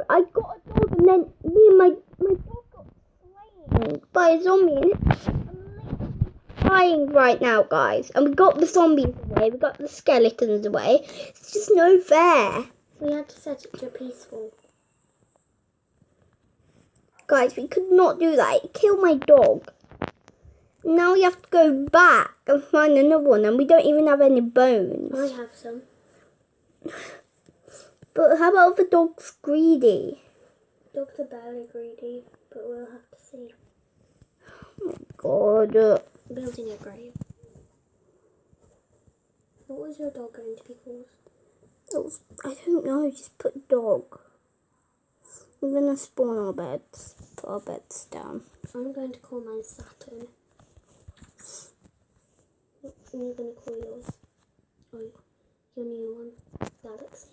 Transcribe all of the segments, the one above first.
I got a dog and then me and my dog got slain by a zombie. And I'm literally crying right now, guys. And we got the zombies away. We got the skeletons away. It's just no fair. We had to set it to peaceful. Guys, we could not do that. It killed my dog. Now we have to go back and find another one. And we don't even have any bones. I have some. But how about the dog's greedy? Dogs are barely greedy, but we'll have to see. Oh my god. Building a grave. What was your dog going to be called? I don't know. Just put dog. We're going to spawn our beds. Put our beds down. I'm going to call mine Saturn. And you're going to call yours? Oh, your new one? Galaxy?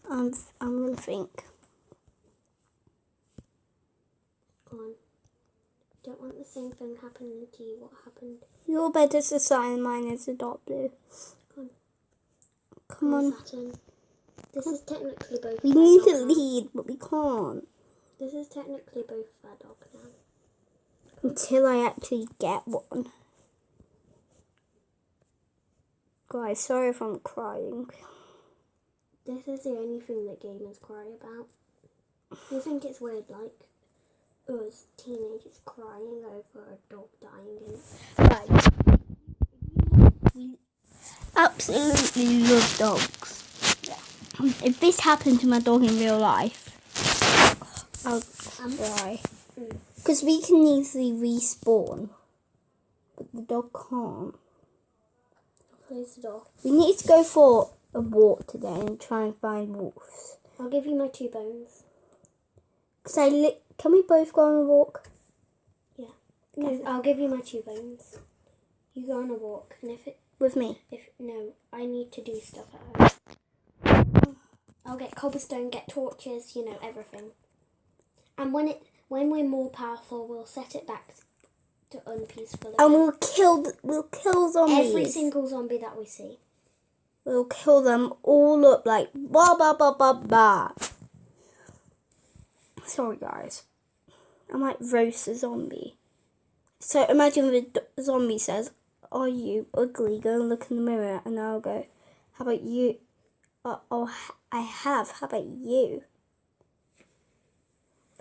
I'm going to think. Go on. Don't want the same thing happening to you. What happened? Your bed is a cyan, mine is a dark blue. Go on. Come on. Saturn. This is technically both. We need to lead, but we can't. This is technically both our dog now. Until I actually get one. Guys, sorry if I'm crying. This is the only thing that gamers cry about. You think it's weird, like us teenagers crying over a dog dying? Guys, we absolutely love dogs. Yeah. If this happened to my dog in real life, I'll cry. Because we can easily respawn, but the dog can't. Close the door. We need to go for a walk today and try and find wolves. I'll give you my 2 bones. Can we both go on a walk? Yeah. No, I'll give you my 2 bones. You go on a walk, and with me. No, I need to do stuff at home. I'll get cobblestone, get torches, everything. And when we're more powerful, we'll set it back to unpeaceful again. And we'll kill zombies. Every single zombie that we see. We'll kill them all up like ba ba ba ba ba. Sorry guys, I might roast a zombie. So imagine the zombie says, "Are you ugly? Go and look in the mirror." And I'll go, "How about you?" I have. How about you?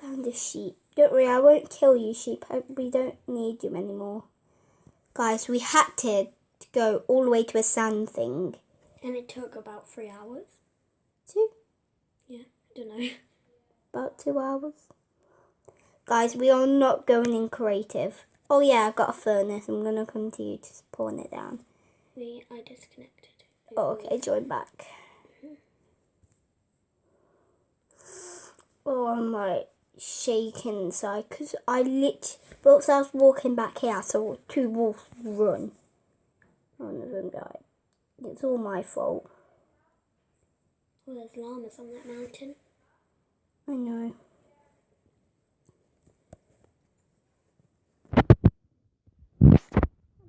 Found a sheep. Don't worry, I won't kill you, sheep. We don't need you anymore. Guys, we had to go all the way to a sand thing. And it took about 3 hours. 2? Yeah, I don't know. About 2 hours. Guys, we are not going in creative. Oh yeah, I've got a furnace. I'm going to continue to spawn it down. I disconnected. Oh, okay, join back. Oh, I'm like shaking inside because whilst I was walking back here, I saw 2 wolves run. One of them died. It's all my fault. Oh, there's llamas on that mountain. I know.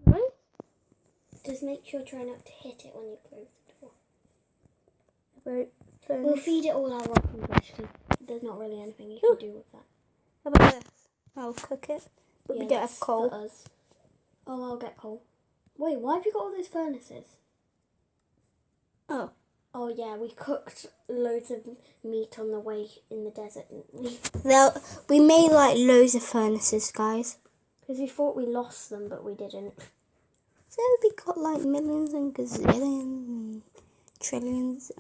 Hello? Just make sure try not to hit it when you close the door. Right. We'll feed it all our rotten flesh because there's not really anything you can do with that. How about this? I'll cook it. But Yeah, we don't have that's coal. for us. Oh, I'll get coal. Wait, why have you got all those furnaces? Oh. Oh yeah, we cooked loads of meat on the way in the desert, didn't we? We made like loads of furnaces, guys. Because we thought we lost them, but we didn't. So we got like millions and gazillions and trillions,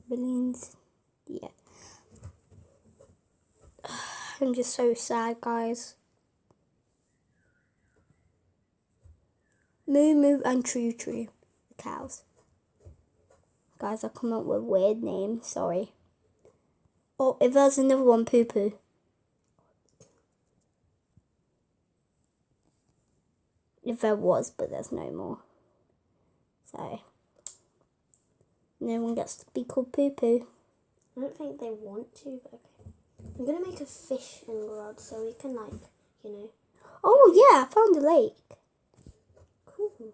billions. Yeah. I'm just so sad, guys. Moo Moo and True True, the cows. Guys, I come up with weird names, sorry. Oh, if there's another one, Poo Poo. If there was, but there's no more. So, no one gets to be called Poo Poo. I don't think they want to, but okay. I'm going to make a fishing rod so we can, Oh, yeah, I found a lake. Cool.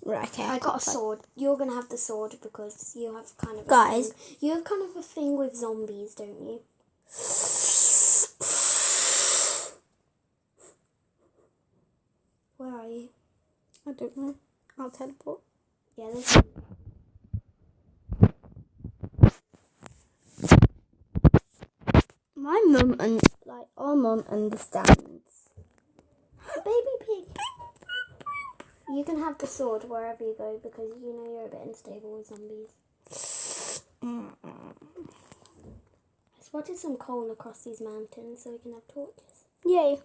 Right, okay. I got a sword. You're gonna have the sword because you have kind of Guys. You have kind of a thing with zombies, don't you? Where are you? I don't know. I'll teleport. Yeah, there's. My mum and our mum understands. Baby pig. You can have the sword wherever you go because you know you're a bit unstable with zombies. I spotted some coal across these mountains so we can have torches. Yay.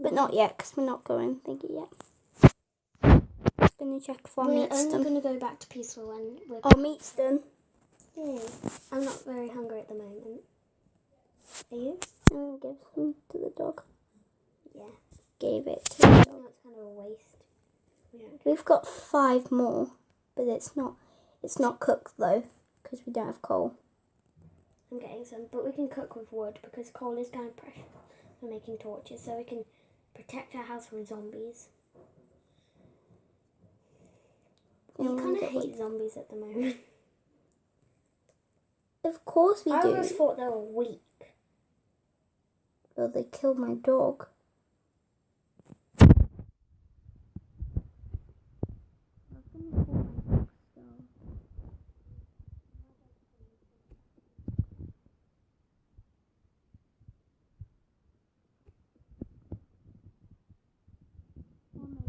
But not yet because we're not going thingy yet. Just going to check if our We're meat's only done. going to go back to peaceful when we're... Our meat's done. Yay. I'm not very hungry at the moment. Are you? I'm going to give some to the dog. Yeah. Gave it to the dog. No, it's kind of a waste. We've got 5 more, but it's not cooked though because we don't have coal. I'm getting some, but we can cook with wood because coal is kind of precious for making torches, so we can protect our house from zombies. We kind of hate zombies at the moment. Of course we I do. always thought they were weak. Well, they killed my dog.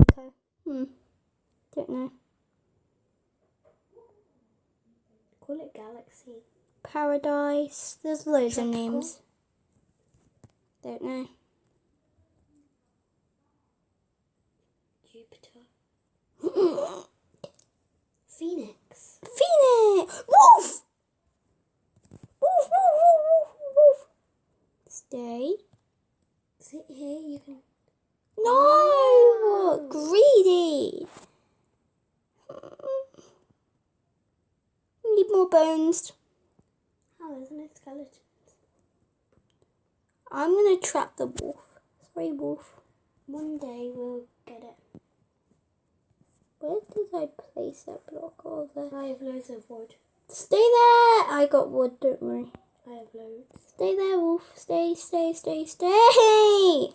Okay. Don't know. Call it Galaxy. Paradise. There's loads Tropical. of names. Don't know. Jupiter. Phoenix. Phoenix! Wolf! Wolf, wolf, wolf, wolf, wolf. Stay. Sit here, you can... No! Greedy! Need more bones. Oh, there's no skeleton. I'm gonna trap the wolf. Sorry, wolf. One day we'll get it. Where did I place that block over there? I have loads of wood. Stay there! I got wood, don't worry. I have loads. Stay there, wolf. Stay, stay, stay, stay!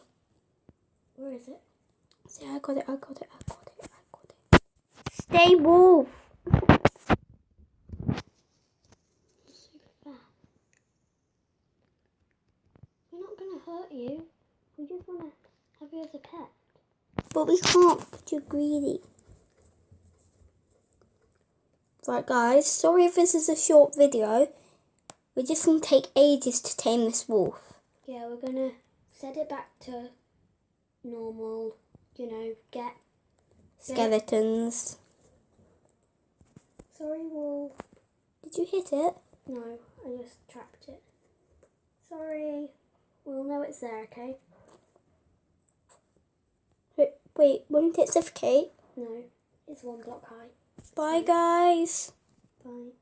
Where is it? See, I got it, I got it, I got it, I got it. Stay, wolf! Super fast. We're not going to hurt you. We just want to have you as a pet. But we can't, because you're greedy. Right, guys, sorry if this is a short video. We're just going to take ages to tame this wolf. Yeah, we're going to set it back to normal, you know, get... Skeletons. Sorry, wolf. Did you hit it? No, I just trapped it. Sorry. We'll know it's there, okay? Wait, won't it suffocate? No, it's 1 block high. Bye, guys. Bye.